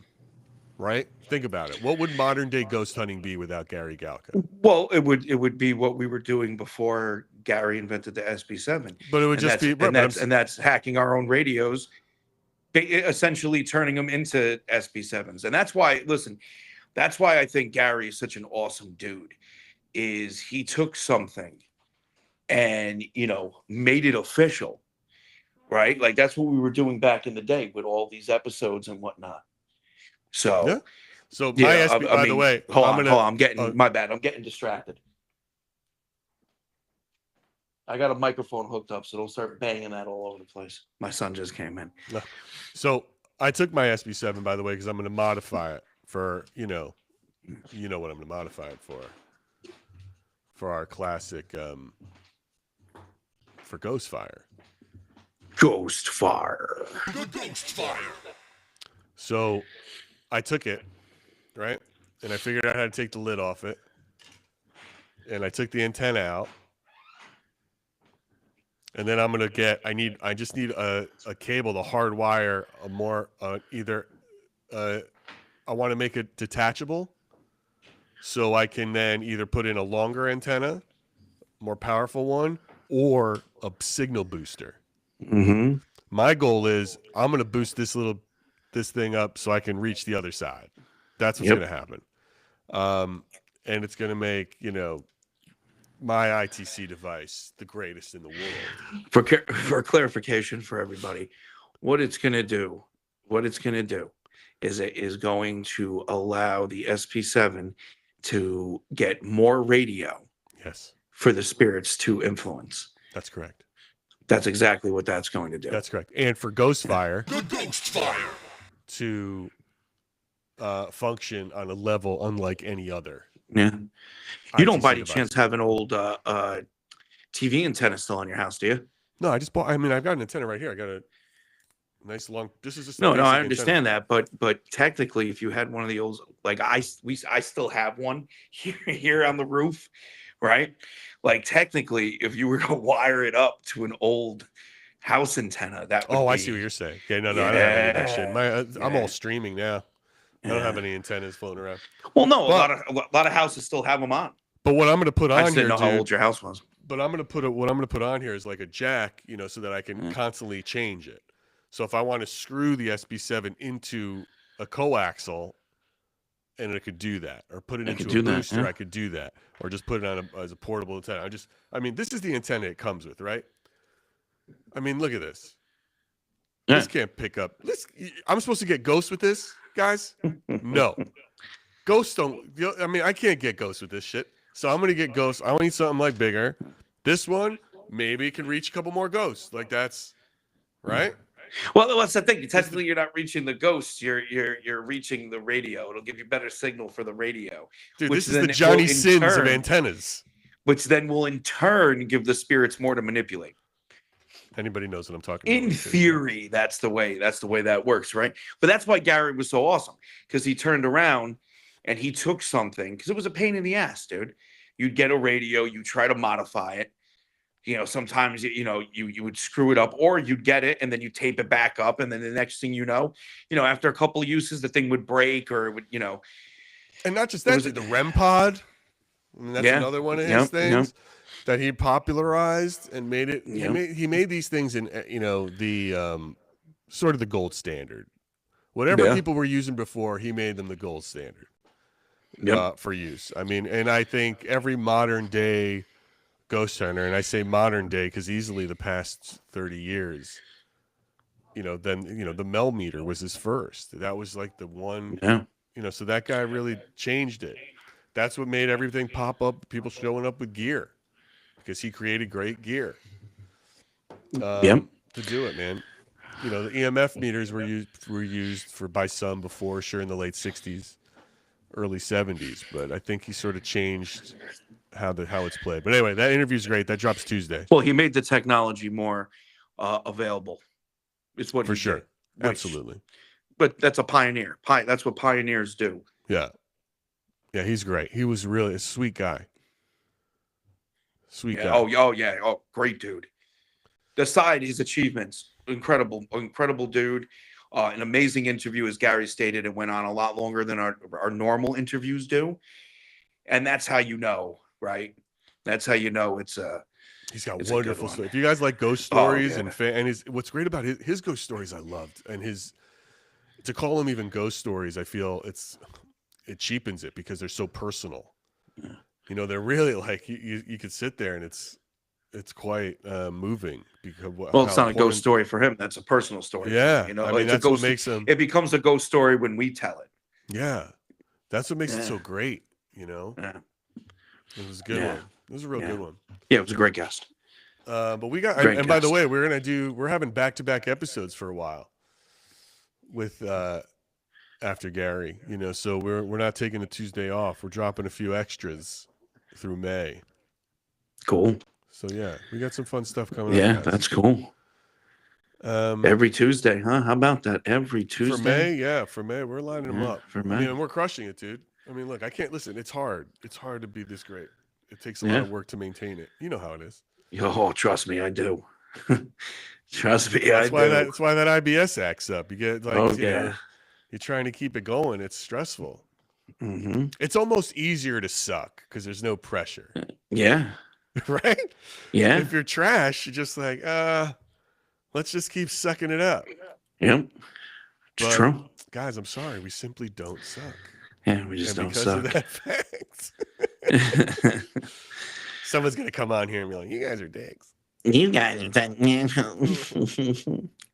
Right? Think about it. What would modern day ghost hunting be without Gary Galka? Well, it would be what we were doing before Gary invented the SB7. But it would just be, and that's hacking our own radios, essentially turning them into SB7s. And that's why, listen, that's why I think Gary is such an awesome dude. Is he took something and made it official, right? Like that's what we were doing back in the day with all these episodes and whatnot. So, yeah. So my by the way, hold on, I'm getting my bad. I'm getting distracted. I got a microphone hooked up, so don't start banging that all over the place. My son just came in. So I took my SB7, by the way, because I'm going to modify it for what I'm going to modify it for our classic for Ghost Fire. Ghost Fire. The Ghost Fire. So I took it, right? And I figured out how to take the lid off it. And I took the antenna out. And then I just need a cable to hardwire I want to make it detachable. So I can then either put in a longer antenna, more powerful one, or a signal booster. Mm-hmm. My goal is I'm going to boost this thing up so I can reach the other side. That's what's going to happen. And it's going to make, my ITC device the greatest in the world. For clarification for everybody, what it's going to do is it is going to allow the SP7 to get more radio. Yes. For the spirits to influence. That's correct. That's exactly what that's going to do. That's correct. And for Ghost Fire, the Ghost Fire, to function on a level unlike any other. Yeah. You don't by any chance have an old TV antenna still on your house, do you? No, I've got an antenna right here. I got a nice long. This is just no. I understand that, but technically, if you had one of the old, like I still have one here on the roof, right? Like technically, if you were to wire it up to an old house antenna, that would I see what you're saying. Okay, no, I don't have any of that shit. I'm all streaming now. I don't have any antennas floating around. Well, no, a lot of houses still have them on. But what I'm going to put on here, I didn't know how old your house was. But what I'm going to put on here is like a jack, so that I can constantly change it. So if I want to screw the SB7 into a coaxial, and it could do that, or put it into a booster, I could do that, or just put it on as a portable antenna. This is the antenna it comes with, right? Look at this. Yeah. This can't pick up. I'm supposed to get ghosts with this, guys? No. Ghosts don't. I mean, I can't get ghosts with this shit. So I'm gonna get ghosts. I need something like bigger. This one maybe can reach a couple more ghosts. Like that's right. Well, that's the thing. Technically, you're not reaching the ghost. You're reaching the radio. It'll give you better signal for the radio, Dude, which this is the then will Johnny in Sins of turn- antennas. which then will in turn give the spirits more to manipulate. Anybody knows what I'm talking about. In theory, that's the way that works, right? But that's why Gary was so awesome, because he turned around and he took something, because it was a pain in the ass, dude. You'd get a radio, you try to modify it. You know, sometimes you would screw it up, or you'd get it and then you tape it back up, and then the next thing you know, after a couple of uses, the thing would break, or it would, And not just It that, was- dude, the REM pod. I mean, that's another one of his things that he popularized and made it. He made these things in the sort of the gold standard. Whatever people were using before, he made them the gold standard for use. I mean, and I think every modern day ghost hunter, and I say modern day because easily the past 30 years, the Mel meter was his first. That was like the one, so that guy really changed it. That's what made everything pop up, people showing up with gear, because he created great gear to do it, man. The EMF meters were used by some before, sure, in the late 60s, early 70s, but I think he sort of changed how it's played. But anyway, that interview's great. That drops Tuesday. Well, he made the technology more available. It's what For he sure. did, which- Absolutely. But that's a pioneer. That's what pioneers do. Yeah. Yeah, he's great. He was really a sweet guy. Sweet guy. Oh, yeah. Oh, great dude. Aside his achievements, incredible dude. An amazing interview, as Gary stated. It went on a lot longer than our normal interviews do, and that's how you know, right? That's how you know it's a. He's got it's a good wonderful one. stories. If you guys like ghost stories yeah. and what's great about his ghost stories, I loved, and to call them even ghost stories, I feel it cheapens it because they're so personal. Yeah. They're really like you could sit there and it's quite moving because It's not a ghost story for him. That's a personal story. Yeah, I mean, that's a ghost, what makes him. It becomes a ghost story when we tell it. Yeah, that's what makes it so Yeah. great. Yeah. It was a good one. It was a real good one. Yeah, it was a great guest. But we got, Great and by the guest. way, we're having back-to-back episodes for a while with after Gary, so we're not taking a Tuesday off. We're dropping a few extras through May. Cool. So yeah, we got some fun stuff coming up. Yeah, guys. that's cool. Every Tuesday, huh? How about that? Every Tuesday. For May, we're lining them Yeah, up. for I May. mean, and we're crushing it, dude. I mean, look, I can't listen. It's hard. It's hard to be this great. It takes a lot Yeah. of work to maintain it. You know how it is. Oh, trust me, I do. Trust me, That's I why do. that's why that IBS acts up. You get like, Oh, you yeah. know, you're trying to keep it going. It's stressful. Hmm. It's almost easier to suck because there's no pressure, Yeah. right? Yeah. If you're trash, you're just like, let's just keep sucking it up. Yep. It's But, true. Guys, I'm sorry. We simply don't suck. Yeah, we just And don't because suck. of that fact, someone's going to come on here and be like, you guys are dicks. You guys are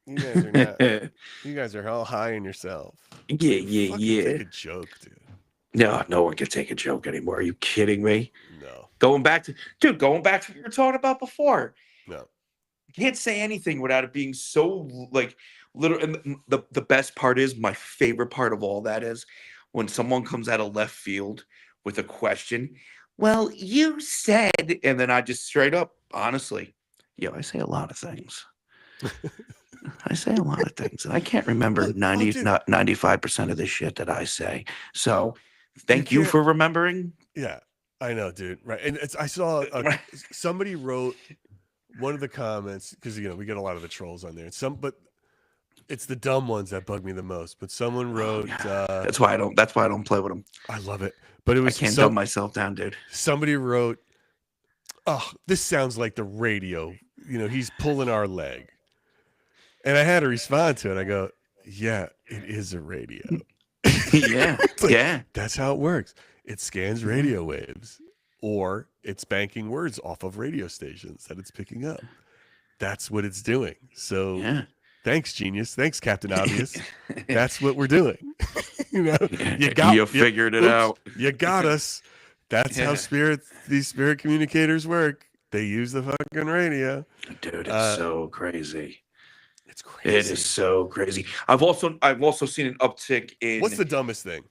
You guys are not. You guys are all high in yourself. Yeah. Fucking Take a joke, dude. No one can take a joke anymore. Are you kidding me? No. Going back to what you were talking about before. No. You can't say anything without it being so like little. And the best part is, my favorite part of all that is when someone comes out of left field with a question. Well, you said, and then I just straight up, honestly, I say a lot of things. I say a lot of things, and I can't remember dude. 95% of the shit that I say. So, thank you can't- for remembering. Yeah, I know, dude. Right. And I saw somebody wrote one of the comments because we get a lot of the trolls on there. But it's the dumb ones that bug me the most. But someone wrote, That's why I don't. That's why I don't play with them. I love it. But it I was can't dumb myself down, dude. somebody wrote, "Oh, this sounds like the radio. He's pulling our leg." And I had to respond to it. I go, "Yeah, it is a radio. Yeah, like- yeah. That's how it works. It scans radio waves, or it's banking words off of radio stations that it's picking up. That's what it's doing. So Yeah. thanks, genius. Thanks, Captain Obvious. That's what we're doing." You know, You figured it oops, out. You got us. That's how Yeah. these spirit communicators work. They use the fucking radio. Dude, it's so crazy. It's It is crazy. so crazy. I've also seen an uptick in What's the dumbest thing?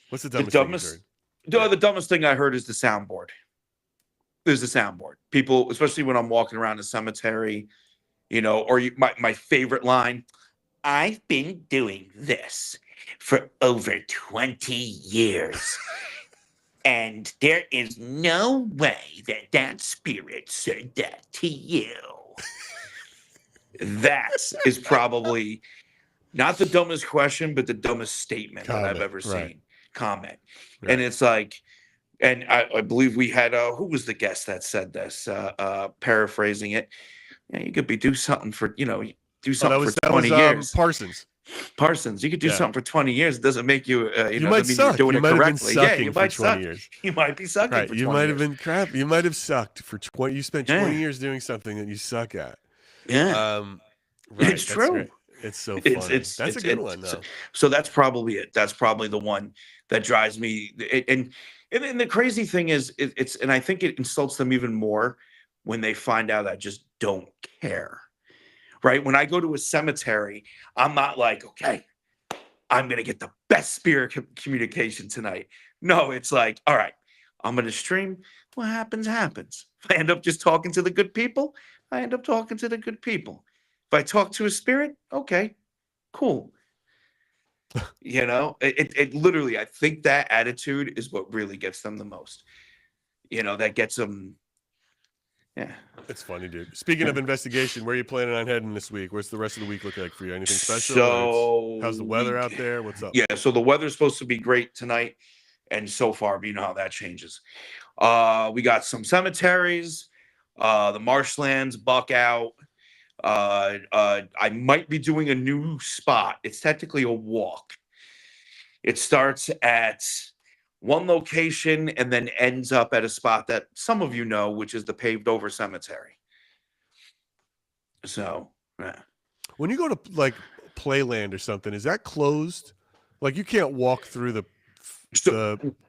What's the the dumbest thing you've dumbest. heard? Yeah. The dumbest thing I heard is the soundboard. There's the soundboard. People, especially when I'm walking around the cemetery, or my favorite line. I've been doing this for over 20 years. And there is no way that spirit said that to you. That is probably not the dumbest question, but the dumbest statement that I've ever seen. Right. Comment. Right. And it's like, and I believe we had, who was the guest that said this? Paraphrasing it. Yeah, you could do something for, do something for 20 years. Parsons, you could do something for 20 years. It doesn't make you, you might mean suck. you're doing you it might correctly. Have been sucking you might for 20 suck. years. You might be sucking right. for 20 You might years. have been crap. You might have sucked for 20. You spent 20 years doing something that you suck at. Yeah. Right. It's true. Great. It's so funny. That's a good one, though. So that's probably it. That's probably the one that drives me. And the crazy thing is, and I think it insults them even more when they find out I just don't care. Right? When I go to a cemetery, I'm not like, okay, I'm going to get the best spirit communication tonight. No, it's like, all right, I'm going to stream. What happens, happens. If I end up just talking to the good people, I end up talking to the good people. If I talk to a spirit, okay, cool. It literally, I think that attitude is what really gets them the most. That gets them. Yeah. It's funny, dude. Speaking of investigation, where are you planning on heading this week? What's the rest of the week look like for you? Anything special? So how's the weather out there? What's up? Yeah, so the weather's supposed to be great tonight, and so far, but you know how that changes. We got some cemeteries, the marshlands, buck out. I might be doing a new spot. It's technically a walk. It starts at one location and then ends up at a spot that some of you know, which is the paved over cemetery. So, yeah. When you go to like Playland or something, is that closed? Like you can't walk through the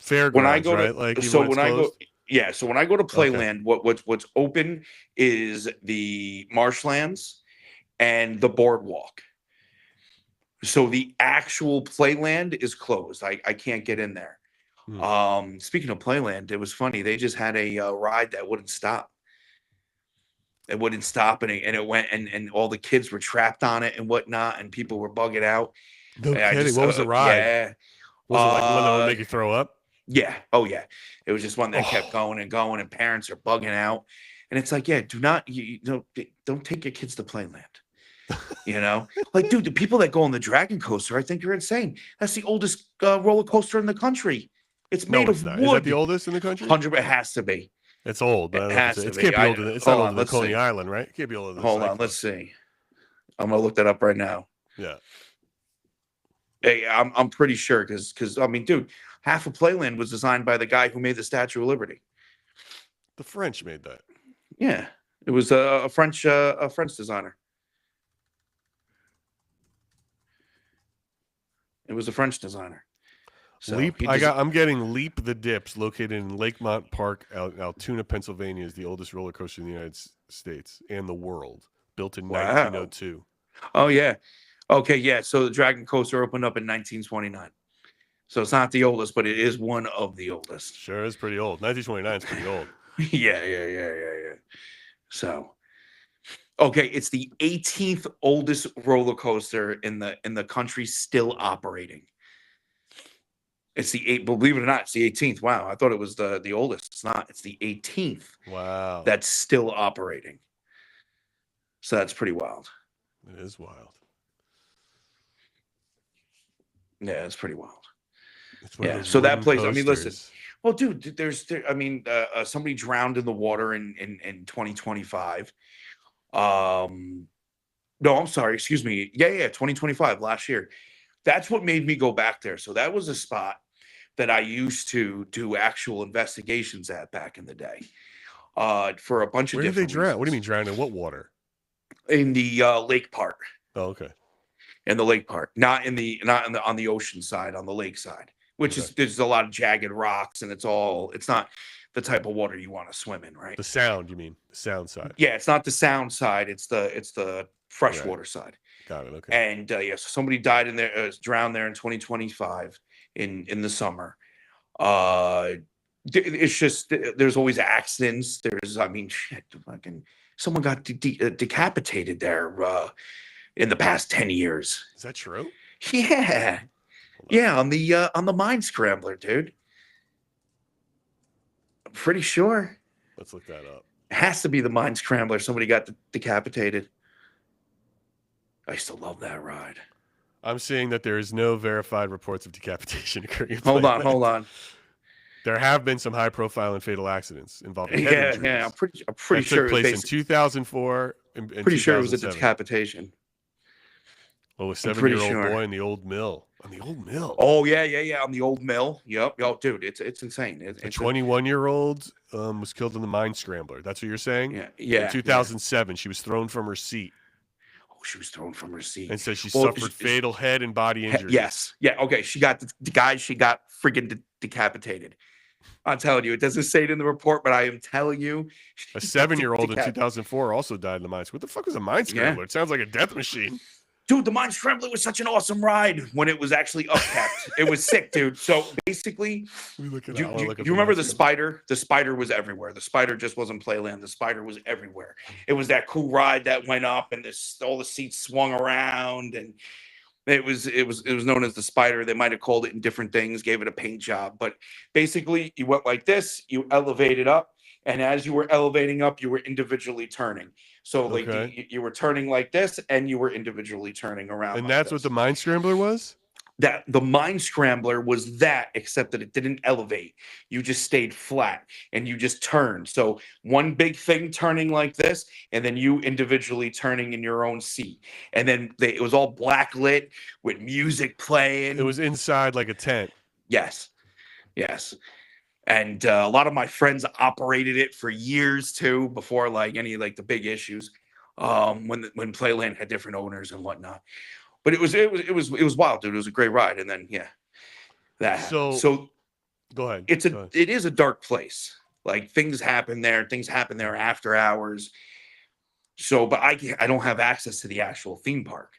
fairgrounds, when I go right? to, like so when I go, yeah. So when I go to Playland, what's open is the marshlands and the boardwalk. So the actual Playland is closed. I can't get in there. Speaking of Playland, it was funny. They just had a ride that wouldn't stop. It wouldn't stop, and it went, and all the kids were trapped on it and whatnot, and people were bugging out. No kidding. What was the ride? Yeah. Was it like one that would make you throw up? Yeah. Oh, yeah. It was just one that kept going and going, and parents are bugging out. And it's like, yeah, don't take your kids to Playland. Like, dude, the people that go on the Dragon Coaster, I think you're insane. That's the oldest roller coaster in the country. It's made of wood. Is that the oldest in the country? 100. It has to be. It's old. It has to be. It can't be older. It's not older than Coney see. Island, right? It can't be older than. Hold on, let's see. I'm gonna look that up right now. Yeah. Hey, I'm pretty sure because I mean, dude, half of Playland was designed by the guy who made the Statue of Liberty. The French made that. Yeah, it was a French designer. It was a French designer. So I'm getting Leap the Dips, located in Lakemont Park, Altoona, Pennsylvania, is the oldest roller coaster in the United States and the world, built in 1902. Oh yeah, okay, yeah. So the Dragon Coaster opened up in 1929. So it's not the oldest, but it is one of the oldest. Sure, it's pretty old. 1929 is pretty old. Yeah. So, okay, it's the 18th oldest roller coaster in the country still operating. It's believe it or not, it's the 18th. Wow, I thought it was the oldest. It's not. It's the 18th. Wow. That's still operating. So that's pretty wild. It is wild. Yeah, it's pretty wild. Yeah. So that place. Coasters. I mean, listen. Well, dude, I mean, somebody drowned in the water in 2025. No, I'm sorry. Excuse me. Yeah, 2025, last year. That's what made me go back there. So that was a spot that I used to do actual investigations at back in the day. For a bunch of different Where did they drown? reasons. What do you mean drown in what water? In the lake part. Oh, okay. in the lake part, not on the ocean side, on the lake side, which is there's a lot of jagged rocks and it's not the type of water you want to swim in, right? The sound, you mean the sound side? Yeah, it's not the sound side, it's the freshwater side. Got it. Okay. And yeah, so somebody died in there, drowned there in 2025 in the summer. It's just there's always accidents. I mean, shit, fucking someone got decapitated there in the past 10 years. Is that true? Yeah, on the Mine Scrambler, dude. I'm pretty sure Let's look that up. it has to be the Mine Scrambler. Somebody got decapitated. I used to love that ride. I'm seeing that there is no verified reports of decapitation occurring. Hold on. There have been some high-profile and fatal accidents involving head injuries. Yeah. I'm pretty that sure took place in 2004. And pretty sure it was a 2007. decapitation. Oh, a pretty 7-year-old sure. boy in the old mill. On the old mill. Oh yeah, on the old mill. Yep. Yo, dude, it's insane. A 21-year-old was killed in the Mine Scrambler. That's what you're saying? Yeah. In 2007, she was thrown from her seat Oh, she was thrown from her seat. and says she Well, suffered fatal head and body injuries. Yes. Yeah. Okay. She got the guy. She got friggin' decapitated. I'm telling you, it doesn't say it in the report, but I am telling you, A 7-year-old in 2004 also died in the mines. What the fuck was a Mine Scrambler? It sounds like a death machine. Dude, the Mine Scrambler was such an awesome ride when it was actually upkept. It was sick, dude. So basically, you remember the spider? The spider was everywhere. The spider just wasn't Playland. The spider was everywhere. It was that cool ride that went up and all the seats swung around, and it was known as the spider. They might have called it in different things, gave it a paint job, but basically you went like this, you elevated up, and as you were elevating up, you were individually turning. So like you were turning like this, and you were individually turning around. And like that's this. what the Mine Scrambler was? That the Mine Scrambler was that, except that it didn't elevate. You just stayed flat and you just turned. So one big thing turning like this, and then you individually turning in your own seat. And then it was all black lit with music playing. It was inside like a tent. Yes. And a lot of my friends operated it for years too, before like any like the big issues, when Playland had different owners and whatnot. But it was wild, dude. It was a great ride. And then so go ahead. It is a dark place. Like things happen there after hours. So, but I don't have access to the actual theme park.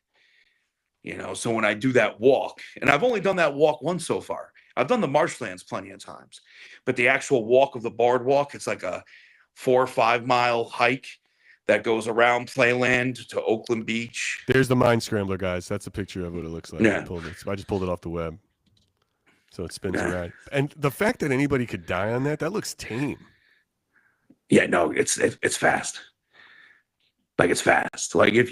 You know, so when I do that walk, and I've only done that walk once so far. I've done the marshlands plenty of times, but the actual walk of the boardwalk, it's like a 4 or 5 mile hike that goes around Playland to Oakland Beach. There's the Mine Scrambler, guys. That's a picture of what it looks like. Yeah. I just pulled it off the web. So it spins around. And the fact that anybody could die on that looks tame. Yeah, no, it's fast. Like it's fast. Like if